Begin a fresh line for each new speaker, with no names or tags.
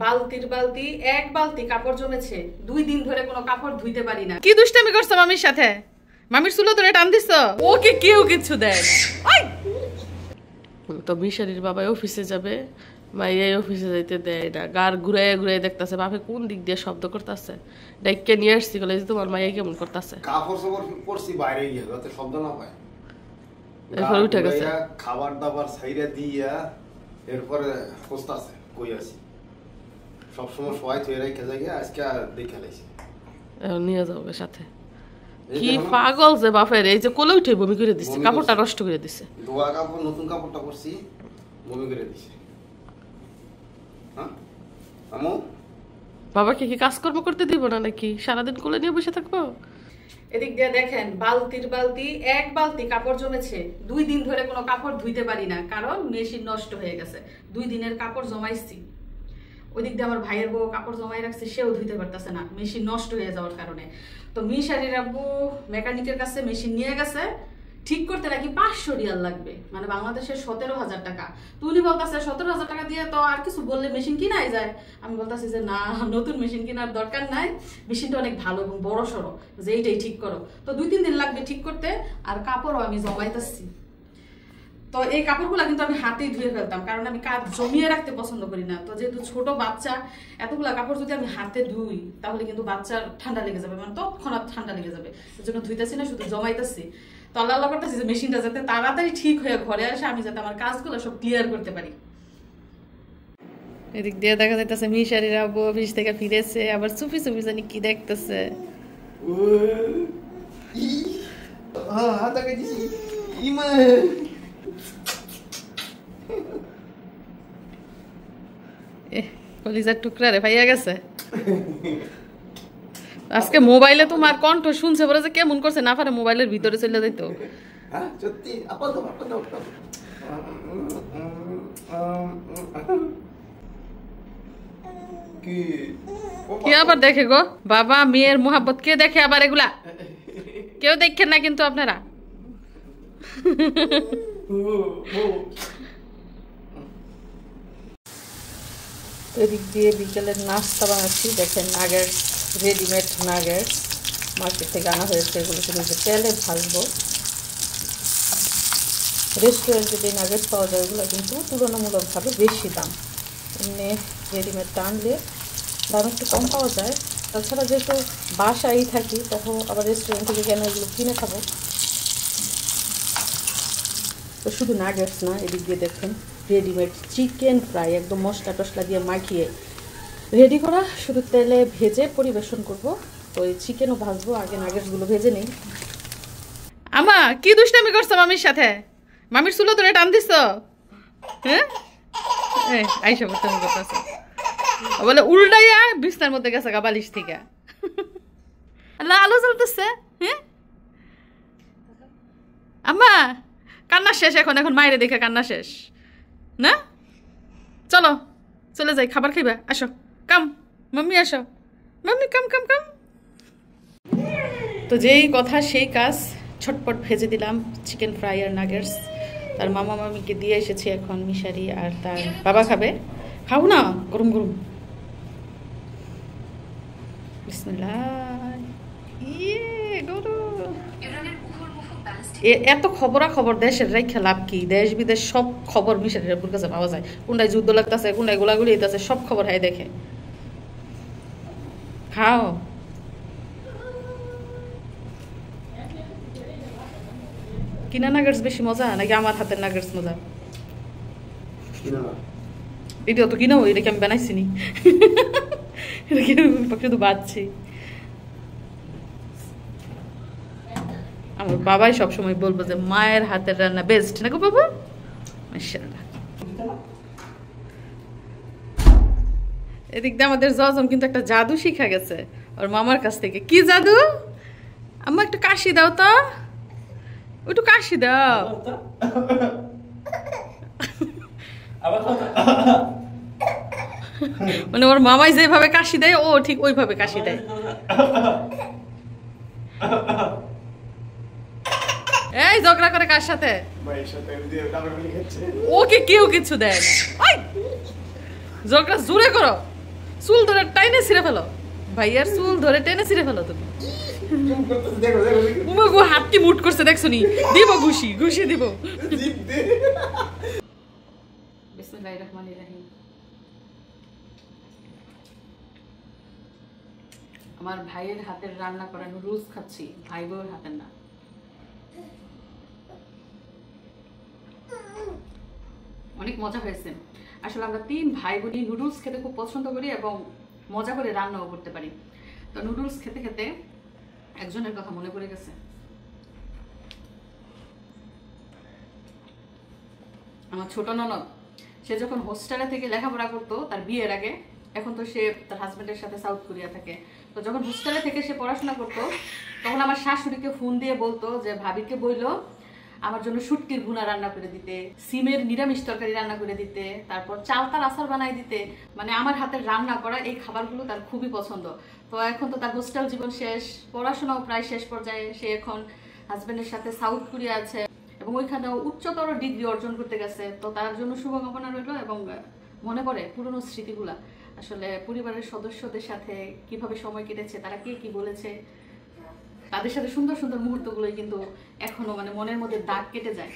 বালতির বালতি এক বালতি কাপড় জমেছে, 2 দিন ধরে কোনো কাপড় ধুইতে পারি না। কি দুষ্টামি করছো মামির সাথে? মামির চুলো ধরে টান দিছ? ওকে কেউ কিছু দেয় না। তো মিশারির বাবা অফিসে যাবে, মাইয়া অফিসে যাইতে দেয় না, গার ঘুরাই ঘুরাই দেখতেছে বাপে কোন দিক দিয়ে শব্দ করতেছে। ডাইকে নিয়ে আসছি বলে যে তোমার মাইয়া কেমন করতেছে।
কাপড় সাপড় পরছি বাইরে গিয়ে যাতে শব্দ না পায়।
এরপর উঠে গেছে
খাবার দাবার ছাইরা দিয়া এরপরে খুঁজতাছে কই আছি। সব সময় সবাই থই রাখে যায়, আজকে দেখে লাইছি
নিয়ে যাবে সাথে। কি পাগল যে বাপের, এই যে কোলে উঠে বমি করে দিচ্ছে, কাপড়টা নষ্ট করে দিচ্ছে।
ধোয়া কাপড় নতুন কাপড়টা পরছি বমি করে দিছে। হ্যাঁ আমু
বাবাকে কি কাজকর্ম করতে দিব না নাকি? সারাদিন কোলে নিয়ে বসে থাকবো? এদিক দিয়ে দেখেন বালতির বালতি এক বালতি কাপড় জমেছে, 2 দিন ধরে কোনো কাপড় ধুইতে পারি না, কারণ মেশিন নষ্ট হয়ে গেছে। 2 দিনের কাপড় জমাইছি। ওইদিক দিয়ে আমার ভাইয়ের বউ কাপড় জমাই রাখছে, সেও ধুইতে পারতেছে না মেশিন নষ্ট হয়ে যাওয়ার কারণে। তো মিশারির আব্বু মেকানিকের কাছে মেশিন নিয়ে গেছে, ঠিক করতে নাকি 500 রিয়াল লাগবে, মানে বাংলাদেশের 17,000 টাকা। তো উনি বলতেছে 17,000 টাকা দিয়ে তো আর কিছু বললে মেশিন কিনাই যায়। আমি বলতেছি যে না, নতুন মেশিন কেনার দরকার নাই, মেশিনটা অনেক ভালো এবং বড় সড়ো, যে এইটাই ঠিক করো। তো 2-3 দিন লাগবে ঠিক করতে, আর কাপড়ও আমি জমাইতেছি। তো এই কাপড়গুলো কিন্তু আমি হাতেই ধুয়ে ফেলতাম, কারণ আমি কাজ জমিয়ে রাখতে পছন্দ করি না। তো যেহেতু ছোট বাচ্চা, এতগুলা কাপড় যদি আমি হাতে ধুই তাহলে কিন্তু বাচ্চার ঠান্ডা লেগে যাবে, মানে তৎক্ষণাৎ ঠান্ডা লেগে যাবে। এর জন্য ধুইতেছি না, শুধু জমাইতেছি। তো আল্লাহ করতেছি যে মেশিনটা যাতে তাড়াতাড়ি ঠিক হয়ে ঘরে আসে, আমি যাতে আমার কাজগুলো সব ক্লিয়ার করতে পারি। এদিক দিয়ে দেখা যাইতেছে মিশারির আব্বু অফিস থেকে ফিরেছে, আবার চুপি চুপি জানি কি দেখতেছে। কলিজার টুকরা রে ভাইয়া গেছে। আজকে মোবাইলে তোমার কণ্ঠ শুনছে বলে যে কেমন করছে, না পারে মোবাইলের ভিতরে চলে যাইত। কি আবার দেখে গো বাবা, মেয়ের মোহাব্বত কে দেখে আবার? এগুলা কেউ দেখেন না কিন্তু আপনারা। এদিক দিয়ে বিকেলের নাস্তা বানাচ্ছি। দেখেন নাগেটস, রেডিমেড নাগেটস মার্কেট থেকে আনা হয়েছে, এগুলো শুধু তেলে ভাজবো। রেস্টুরেন্টে যে নাগেটস পাওয়া যায় ওগুলো কিন্তু তুলনামূলকভাবে বেশি দাম, এমনি রেডিমেডটা আনলে দাম একটু কম পাওয়া যায়। তাছাড়া যেহেতু বাসায় থাকি, তখন আবার রেস্টুরেন্ট থেকে কেন এগুলো কিনে খাবো। তো শুধু নাগেটস না, এদিক দিয়ে দেখেন রেডিমেড চিকেন ফ্রাই, একদম মশলা টশলা দিয়ে মাখিয়ে রেডি করা, শুধু তেলে ভেজে পরিবেশন করব। তো এই চিকেনও ভাজবো, আগে নাগেটসগুলো ভেজে নেই। আমা কি দুষ্টামি করছো মামির সাথে? মামির চুলো ধরে টান দিছ? হ্যাঁ আইসা দুষ্টামি করতেছে বলে, উল্টাইয়া বিছনার মধ্যে গেছে গা বালিশ থেকে। আল্লাহ আলো জ্বলতেছে। হ্যাঁ আম্মা কান্না শেষ, এখন এখন মায়েরে দেখে কান্না শেষ না? চলো চলে যাই, খাবার খাইবা, আসো কাম মাম্মি, আসো মাম্মি, কাম কাম কাম। তো যেই কথা সেই কাজ, ছটপট ভেজে দিলাম চিকেন ফ্রাই আর নাগেটস। তার মামা মামিকে দিয়ে এসেছি, এখন মিশারি আর তার বাবা খাবে। খাও না, গরম গরম। বিসমিল্লাহ। এত খবরাখবর দেশের রাইখা লাভ কি? দেশ বিদেশ সব খবর মিশারির আব্বুর কাছে পাওয়া যায়। কোনটায় যুদ্ধ লাগতেছে, কোনটায় গোলাগুলি হইতেছে, সব খবর হাই দেখে। খাও। কিনা নাগেটস বেশি মজা নাকি আমার হাতের নাগেটস মজা? এটাও তো কিনাও, এটাকে আমি বানাইছি নি, শুধু বাঁচছি। আমার বাবাই সবসময় বলবো যে মায়ের হাতের রান্না বেস্ট নাকি বাবা? মাশাআল্লাহ। এদিক দিয়ে আমাদের জজম কিন্তু একটা জাদু শিখা গেছে ওর মামার কাছ থেকে। কি জাদু? আম্মা একটু কাশি দাও তো, একটু কাশি দাও। মানে ওর মামাই যেভাবে কাশি দেয় ও ঠিক ওইভাবে কাশি দেয়। এই ঝগড়া করে কার সাথে? ওকে কেউ কিছু দেয় না। ঝগড়া জোরে করো, চুল ধরে টাইনে ছিঁড়ে ফেলো, ভাইয়ার চুল ধরে টেনে ছিঁড়ে ফেলো তুমি। গো হাত কি মুট করছে দেখছো নি? দিব ঘুষি, ঘুষি দিব। বিসমিল্লাহির রহমানির রহিম। আমার ভাইয়ের হাতের রান্না করা নুডলস খাচ্ছি, ভাই বউয়ের হাতের না। অনেক মজা হয়েছে। আসলে আমরা 3 ভাই বোনই নুডলস খেতে খুব পছন্দ করি এবং মজা করে রান্নাও করতে পারি। তো নুডলস খেতে খেতে একজনের কথা মনে পড়ে গেছে। আমার ছোট ননদ, সে যখন হোস্টেলে থেকে লেখাপড়া করতো তার বিয়ের আগে, এখন তো সে তার হাজবেন্ডের সাথে সাউথ কোরিয়া থাকে, তো যখন হোস্টেলে থেকে সে পড়াশোনা করতো তখন আমার শাশুড়িকে ফোন দিয়ে বলতো যে ভাবিকে বইলো আমার জন্য শুটকির ভুনা রান্না করে দিতে, সিমের নিরামিষ তরকারি রান্না করে দিতে, তারপর চালতার আচার বানাই দিতে। মানে আমার হাতের রান্না করা এই খাবারগুলো তার খুবই পছন্দ। তো এখন তো তার হোস্টেল জীবন শেষ, পড়াশোনাও প্রায় শেষ পর্যায়ে, সে এখন হাজবেন্ডের সাথে সাউথ কোরিয়া আছে এবং ওইখানেও উচ্চতর ডিগ্রি অর্জন করতে গেছে। তো তার জন্য শুভকামনা রইল এবং মনে পড়ে পুরনো স্মৃতিগুলা, আসলে পরিবারের সদস্যদের সাথে কিভাবে সময় কেটেছে, তারা কে কি বলেছে, তাদের সাথে সুন্দর সুন্দর মুহূর্তগুলোই কিন্তু এখনো মানে মনের মধ্যে দাগ কেটে যায়।